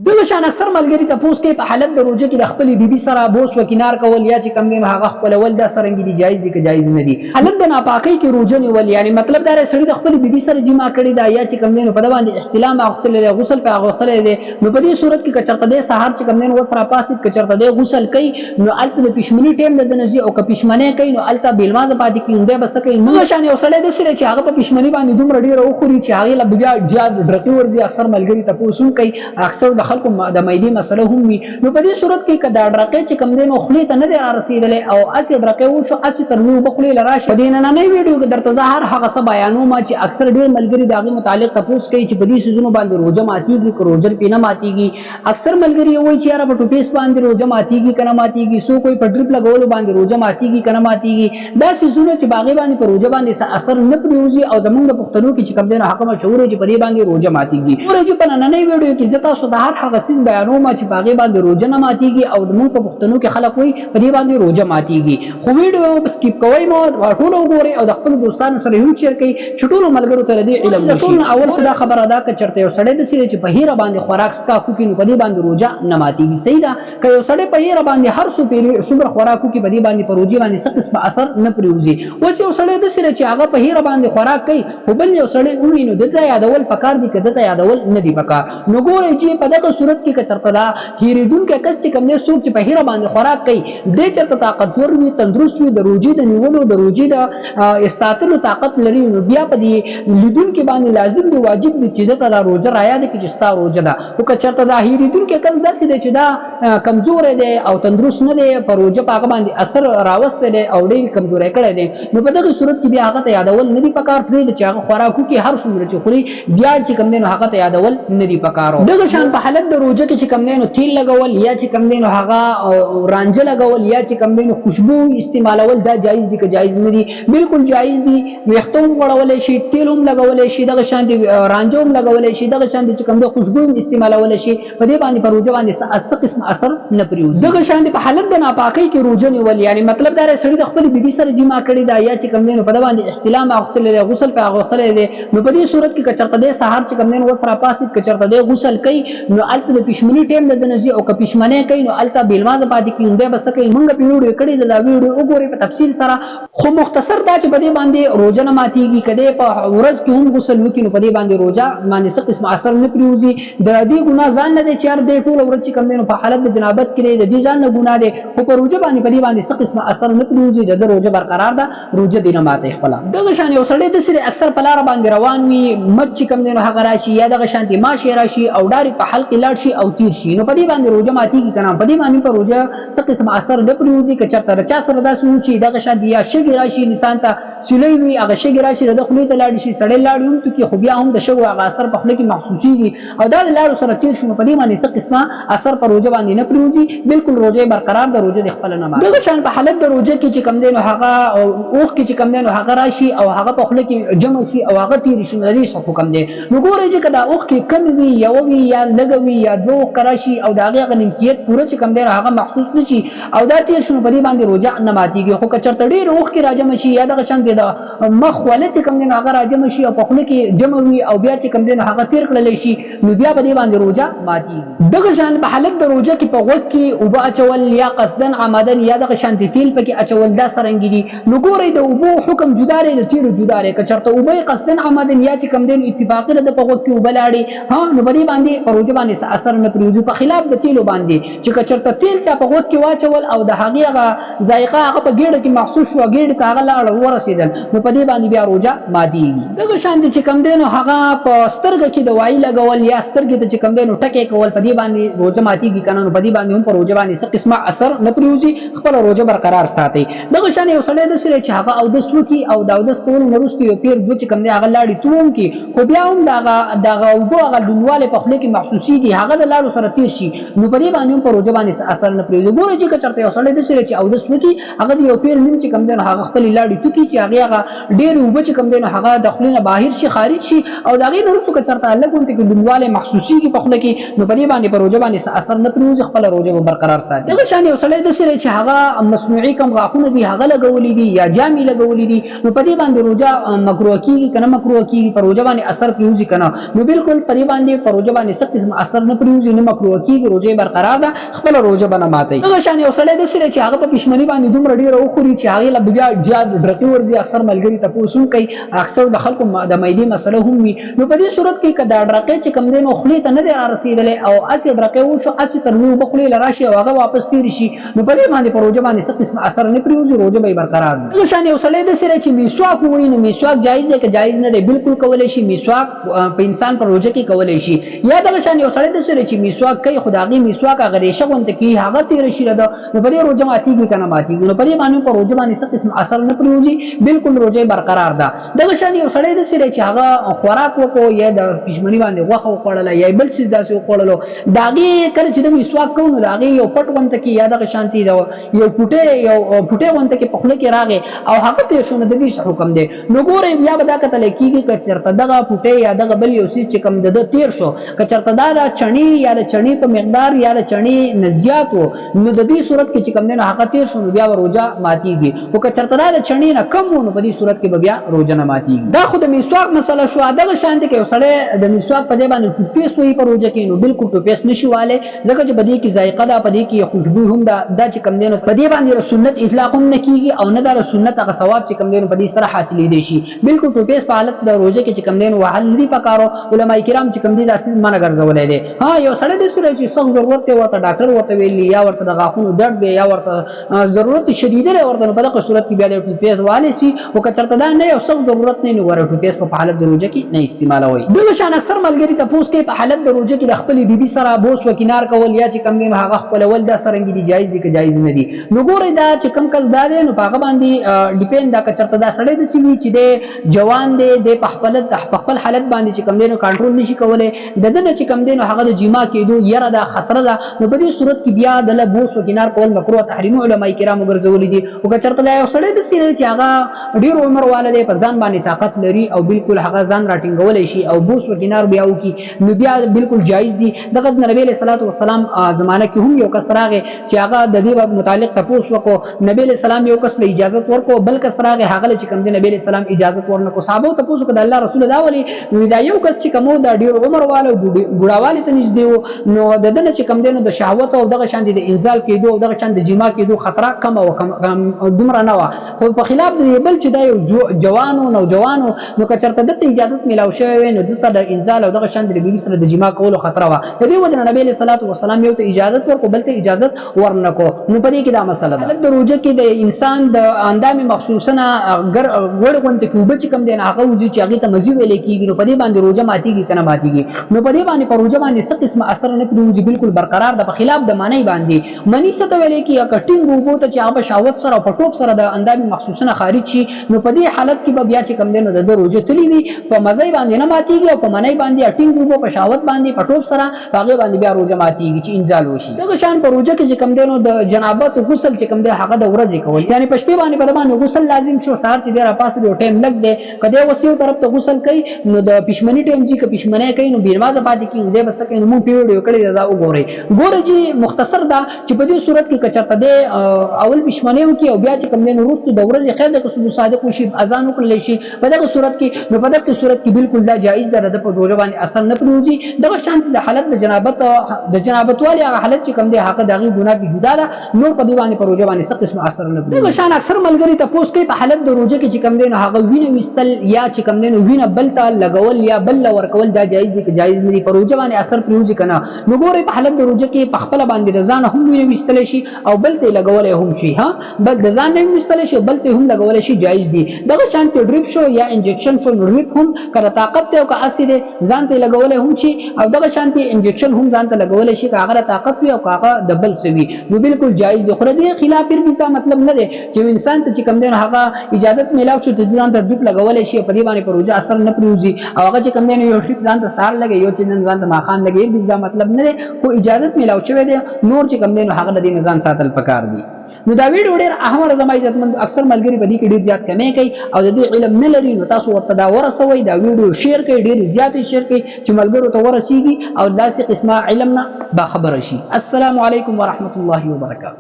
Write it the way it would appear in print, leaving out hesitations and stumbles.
دغه شان اکثر ملګری تاسو کې په حالت د روزه کې د خپل بیبي سره بوس و کینار کول یا چې کم نه هغه خپل ول د سرنګ دي جایز دي که جایز نه دي. حالت د ناپاکۍ کې روزه نیول یعنی مطلب دا سړی د خپل بیبي سره جما کړی دا یا چې کم نه په باندې احتلام اغتل غسل په اغتل دي نو په دې صورت کې کچرته د سحر چې کم نه وسره پاسید کچرته د غسل کوي نو الته د پښمنی ټیم د نزي او که پښمنه کوي نو الته بیلماز پاتې کیږي بس کوي نو شان یو سړی د سره چې هغه په پښمنی باندې دومره ډیر او خوري چې هغه لا بیا جاد ډرکی ورزي اکثر ملګری تاسو کوي اکثر د خلکو د مېدی مسله هم وي نو په دې صورت کې کدا ډرکې چې کم دین خپل ته نه دی رسیدلې او اسی ډرکې و شو اسی ترنو بخلي لراشه دین نه نه ویډیو کې درته ظاهر هغه څه بیانو ما چې اکثر ډیر ملګری داغه متعلق تاسو کوي چې په دې سيزونو باندې روزه ماتيږي که روزه پینه ماتيږي اکثر ملګری وایي چې یاره په ټوپیس باندې روزه ماتيږي کنه ماتيږي سو کوئی په ډریپ لګول باندې روزه ماتيږي کنه ماتيږي دا سيزونه چې باغې باندې په روزه باندې اثر نه پریوزي او زمونږ د پښتنو کې چې کم دین حکم مشهور چې په دې باندې روزه ماتيږي ورته په نن نه ویډیو کې زتا سو د هر هغه سیس بیانو ما چې باغې باندې روزه نه ماتيږي او موږ په پښتنو کې خلک وي په دې باندې روزه ماتيږي خو ویډیو سکیپ کوئ مو ټول وګورئ او د خپل دوستانو سره یو شیر کړئ چې ټول ملګرو ته دې علم نشي اول خدا خبر ادا ک چرته یو سړی د سړي چې په هیره باندې خوراک سکا کوکې نو په دې باندې روزه نه ماتيږي صحیح ده که یو سړی په هیره باندې هر څو پیری صبر خوراک کوکې په دې باندې په روزه باندې څه قسم اثر نه پریوزي اوس یو سړی د سړي چې هغه په هیره باندې خوراک کوي خو بل یو سړی ویني نو دته یادول پکار دي کده ته یادول نه دی پکار نو ګورئ چې په دغه صورت کې کچرته دا هیریدون کې کس چې کم نه سوق چې په هیره باندې خوراک کوي د چرته طاقتور وي تندرست وي د روزي د نیولو د روزي د استاتلو طاقت لري نو بیا په دې لیدون کې باندې لازم دی واجب دی چې دا روزه رایا دي چې ستا روزه ده او کچرته دا هیریدون کې کس داسې دی چې دا کمزور دی او تندرست نه دی په روزه پاک باندې اثر راوست دی او ډېر کمزوري کړی دی نو په دغه صورت کې بیا هغه ته یادول نه دی پکار پرې چې هغه خوراکو کې هر څومره چې خوري بیا چې کم نه هغه ته یادول نه دی پکارو دغه شان په حالت د روزه کې چې کم نه تیل لګول یا چې کم دینو هغه رانجه لګول یا چې کم دینو خوشبو استعمالول دا جایز دي که جایز نه دي بالکل جایز دي وختوم غړول شي تیلوم لګول شي دغه شان دي رانجوم لګول شي دغه شان دي چې کم د خوشبو استعمالول شي په دې باندې په روزه باندې څه قسم اثر نه پریوز دغه شان دي په حالت د ناپاکۍ کې روزه نیول یعنی مطلب دا سړی د خپل بیبي سره جما کړی دا یا چې کم دینو په باندې احتلام اغتل غسل په اغتل دي نو په دې صورت کې کچرته د سحر چې کم دینو وسره پاسید کچرته د غسل کوي نو الته د پښمنی ټیم د نزي او که پښمنه کوي نو الته بیلماز پاتې کیږي بس کوي موږ په ویډیو کړی د ویډیو وګورئ په تفصیل سره خو مختصر دا چې په دې باندې روزه نه ماتيږي کده په ورځ کې هم غسل وکړي نو په دې باندې روزه باندې څه قسم اثر نه پریوزي د دې ګناه ځان نه دي چې هر دې ټول ورځ چې کم دینو په حالت د جنابت کې د دې ځان نه ګناه دي خو په روزه باندې په دې باندې څه قسم اثر نه پریوزي د روزه برقرار ده روزه دینه ماته خپل دغه شان یو سړی د سره اکثر په لار باندې روان وي مچ چې کم دینو هغه راشي یا دغه شانتي ماشي راشي او ډاري په حلق لاړ شي او تیر شي نو په دې باندې روزه ماتيږي کنه په دې باندې په روزه څه قسم اثر نه پریوزي که چرته رچا سره دا سوچي دغه شان یا شګي راشي انسان ته سولې وي هغه شګي راشي د خپل ته لاړ شي سړی لاړ هم ته کې خو بیا هم د شګو هغه اثر په خپل کې محسوسيږي او دا لاړ سره تیر شي په دې باندې څه قسمه اثر په روزه باندې نه پریوزي بالکل روزه برقرار د روزه د خپل نه ما دغه شان په حالت د روزه کې چې کم دینو هغه اوخ کې چې کم دینو هغه راشي او هغه په خپل کې جمع شي او هغه تیر شي د دې څه کم دی نو ګورئ چې کدا اوخ کې کم وي یا وي یا لګوي یا دوه کراشي او داغه غنیمتیت پوره چې کم دی هغه محسوس نشي او دا تیر شنو په دې باندې روزه نه ماتيږي خو کچرته ډیر اوخ کې راجم شي یا دغه شان دی د مخ ولې چې کم دی هغه راجم شي او په خپل کې جمع وي او بیا چې کم دی هغه تیر کړل شي نو بیا په دې باندې روزه ماتيږي دغه شان په حالت د روزه کې په وخت کې او اچول یا قصدن عمدن یا دغه شان تیل پکې اچول دا سرنګ دي نو ګورئ د اوبو حکم جدا لري د تیر جدا لري کچرته اوبو قصدن عمدن یا چې کم دی اتفاقی د په وخت کې وبلاړي ها نو په دې باندې په روزه باندې اثر نه پریوزي په خلاف د تیلو باندې چې کچرته تیل چا په وخت کې واچول او د هغه ذایقه هغه په ګډه کې محسوس شو ګډه ته هغه لاړ ورسیدل نو په دې باندې بیا روزه ماتيږي دغه شان چې کم دی نو هغه په سترګه کې دوايي لګول یا سترګې ته چې کم دی نو ټکي کول په دې باندې روزه ماتيږي کنه نو په دې باندې هم په روزه باندې څه قسمه اثر نه پریوزي خپل روزه برقرار ساتي دغه شان یو سړی د سره چې هغه او د سوکي او د سکول نورستي یو پیر دوه چې کم دی هغه لاړی توم کې خو بیا هم دغه وګو هغه ډونواله په خله کې محسوسيږي هغه د لاړو سره تیر شي نو په دې باندې په روزه باندې اثر نه پریږدي ګوره چې چرته یو سړی د سره چې او د سوکي هغه یو پیر نیم چې کم دی هغه خپل لاړی تو کې چې هغه ډېر اوبه چې کوم دی نو هغه د خولې نه بهر شي خارج شي او د هغې نه وروسته که چېرته هلک غوندې کې لوندوالی محسوسېږي په خوله کې نو په دې باندې په روژه باندې څه اثر نه پرېوځي خپله روژه به برقرار ساتي. دغه شان یو سړی داسې دی چې هغه مصنوعي کوم غاښونه دي هغه لګولي دي یا جامې لګولي دي نو په دې باندې روژه مکروه کېږي که نه مکروه کېږي په روژه باندې اثر پرېوځي که نه نو بالکل په دې باندې په روژه باندې څه قسم اثر نه پرېوځي نه مکروه کېږي روژه برقرار ده خپله روژه به نه ماتوي. دغه شان یو سړی داسې دی چې هغه په پښمني باندې دومره ډېره وخوري چې هغې له بیا زیات ډرقې ورځي اکثر ملګري تپوس هم کوي اکثر د خلکو د معدې مسله هم وي نو په دې صورت کې که دا ډرقې چې کوم دی نو خولې ته نه دی رارسېدلی او هسې ډرقې وشو هسې تر اوبه خولې له راشي او هغه واپس تېرې شي نو په دې باندې په روژه باندې څه قسم اثر نه پرېوځي روژه به یې برقرار وي. دغه شان یو سړی داسې دی چې میسواک ووایي نو میسواک جایز دی که جایز نه دی بالکل کولی شي میسواک په انسان په روژه کې کولی شي یا دغه شان یو سړی داسې دی چې میسواک کوي خو د هغې میسواک هغه ریشه غوندې کوي هغه تېره شي ده نو په دې روژه ماتېږي که نه ماتېږي نو په دې باندې په روژه باندې څه قسم اثر نه پرېوځي بالکل روژه برقرار ده. دغه شان یو سړی داسې دی چې هغه خوراک وکړو یا د پښمني باندې غوښه وخوړله یا بل څیز داسې وخوړلو د هغې کله چې د میسواک کوو نو د هغې یو پټ غونته کې یا دغه شانتې یو پوټی غونته کې په خوله کې راغی او هغه تېر شو نو د دې څه حکم دی نو ګورئ بیا به دا کتلی کېږي که چېرته دغه پوټی یا دغه بل یو څیز چې کوم د ده تېر شو که چېرته دا د چڼې یا د چڼې په مقدار یا د چڼې نه زیات و نو د دې صورت کې چې کوم دی نو هغه تېر شو نو بیا به روژه ماتېږي خو که چېرته دا د چڼې نه کم و نو په دې صورت کې به بیا روژه نه ماتېږي. دا خو د میسواک مسله شوه. دغه شانتې که یو سړی د میسواک په ځای باندې ټوپیس وهي په روژه کې نو بالکل ټوپیس نشي وهلی ځکه چې په دې کې ذایقه ده په دې کې خوشبو هم ده دا چې کوم دی نو په دې باندې د سنت اطلاق هم نه کېږي او نه دا د سنت هغه ثواب چې کوم دی نو په دې سره حاصلېدی شي بالکل ټوپیس په حالت د روژه کې چې کوم دی نو وهل نه دي پکارو علما کرام چې کوم دي داسې منع ګرځولی دی. ها یو سړی داسې دی چې سخت ضرورت دی ورته ډاکټر ورته ویلي یا ورته د غاښونو درد دی یا ورته ضرورت شدیده دی ورته نو په دغه صورت کې بیا د ټوپیس وهلی شي خو که چېرته دا نه یو سخت ضرورت نه نو ګوره ټوپیس په حالت د روژه کې نه استعمالوئ. دغه شان اکثر ملګري تپوس کوي په حالت د روژه کې د خپلې بیبي سره بوس و کنار کول یا چې کوم دی نو هغه خپلول دا څرنګه دي جایز دي که جایز نه دي نو ګورئ دا چې کوم کس دا دی نو په هغه باندې ډیپینډ دا که چېرته دا سړی داسې وي چې دی جوان دی دی په خپل حالت باندې چې کوم دی نو کنټرول نشي کولی د ده نه چې کوم دی نو هغه د جما کېدو یره ده خطره ده نو په دې صورت کې بیا دله بوس و کنار کول مکروه تحریمي علما کرامو ګرځولي دي خو که چېرته دا یو سړی داسې دی چې هغه ډېر عمر واله دی په ځان باندې طاقت لري او بالکل هغه ځان راټینګولی شي او بوس و کنار بیا وکړي نو بیا بالکل جایز دي. دغه د نبي علیه الصلاة والسلام زمانه کې هم یو کس راغی چې هغه د دې متعلق تپوس وکړو نبي علیه السلام یو کس له اجازت ورکړو بل کس راغی هغه چې کوم دی نبي علیه السلام اجازت ورنکړو صحابو تپوس وکړو د الله رسول دا ولې نو دا یو کس چې کوم دا ډېر عمر واله بوډاوالي ته نږدې و نو د ده نه چې کوم دی نو د شهوت او دغه شان د انزال کېدو او دغه شان د جما کېدو خطره کمه وه دومره نه وه خو په خلاف د بل چې دا یو جوانو نوجوانو نو که چېرته دته اجازت میلاو شوی وی نو دلته د انزال او دغه شان د بیبي سره د جما کولو خطره وه د دې وجه نه نبي علیه الصلاة والسلام یو ته اجازت ورکړو بل ته اجازت ورنکړو نو په دې کې دا مسله ده. د روژه کې د انسان د اندام مخصوصه نه غوړ غونډې کې اوبه چې کوم دی هغه وځي چې هغې ته مزي ویلی کېږي نو په دې باندې روژه ماتېږي که نه ماتېږي نو په دې باندې په روژه باندې څه قسمه اثر نه پرېوځي بالکل برقرار ده په خلاف د منۍ باندې. مني څه ته ویلی کېږي که ټینګ اوبو ته چې هغه په شهوت سره او په ټوپ سره د اندام مخصوصه نه خارج شي نو په دې حالت کې به بیا چې کوم دی نو د ده روژه تللی وي په مزۍ باندې نه ماتېږي او په منۍ باندې ټینګ اوبو په شهوت باندې په ټوپ سره په هغې باندې بیا روژه ماتېږي چې انزال وشي. دغه شان په روژه کې چې کوم دی نو د جنابت غسل چې کوم دی هغه د ورځې کول یعنې په شپې باندې په ده باندې غسل لازم شو سهار چې دی راپاڅېد یو ټایم لږ دی که دی اوس یو طرف ته غسل کوي نو د پښمني ټایم چې که پښمنۍ کوي نو بېنمازه پاتې کېږي نو دی به څه کوي نو مونږ پې ویډیو کړې ده دا وګورئ ګوره چې مختصر ده چې په دې صورت کې که چېرته دی اول پښمنۍ وکړي او بیا چې کوم دی نو وروستو د ورځې خیر ده که صبح صادق وشي اذان وکړلی شي په دغه صورت کې نو په دغه صورت کې بالکل دا جایز ده د په روژه باندې اثر نه پرېوځي. دغه شانتې د حالت د جنابت والي هغه حالت چې کوم دی هغه د هغې ګناه کې جدا ده نور په دې باندې په روژه باندې څه قسمه اثر نه پرېوځي. دغه شان اکثر ملګري تپوس کوي په حالت د روژه کې چې کوم دی نو هغه وینه ویستل یا چې کوم دی نو وینه بل ته لګول یا بل له ورکول دا جایز دي که جایز نه دي په روژه باندې اثر پرېوځي که نه نو ګورئ په حالت د روژه کې په خپله باندې د ځانه هم وینه ویستلی شي او بل ته یې لګولی هم شي ها بل د ځان نه هم ویستلی شي او بل ته هم لګولی شي جایز دي. دغه شانتې ډریپ شو یا انجکشن شو نو ډریپ هم که د طاقت دی او که هسې دی ځان ته یې لګولی هم شي او دغه شانتې انجکشن هم ځان ته لګولی شي که هغه د طاقت وي او که هغه د بل څه وي نو بالکل جایز دی. خو د دې خلاف هرګز دا مطلب نه دی چې انسان ته چې کوم دی نو هغه اجازت میلاو شي چې ځان ته ډریپ لګولی شي په دې باندې په روژه اثر نه پرېوځي او هغه چې کوم دی نو یو ډریپ ځان ته سهار لګي یو چې نن ځان ته ماښام لګي هرګز دا مطلب نه دی خو اجازت میلاو شوی دی نور چې کوم دی نو هغه د دې نه ځان ساتل پکار دي. نو دا ویډیو ډیر اهم زما عزتمند اکثر ملګری په دې کې ډیر زیات کمی کوي او د دې علم نه لري نو تاسو ورته دا ورسوي دا ویډیو شیر کړئ ډیر زیات شیر کړئ چې ملګرو ته ورسیږي او داسې قسمه علم نه با خبر شي. السلام علیکم ورحمت الله وبرکاته.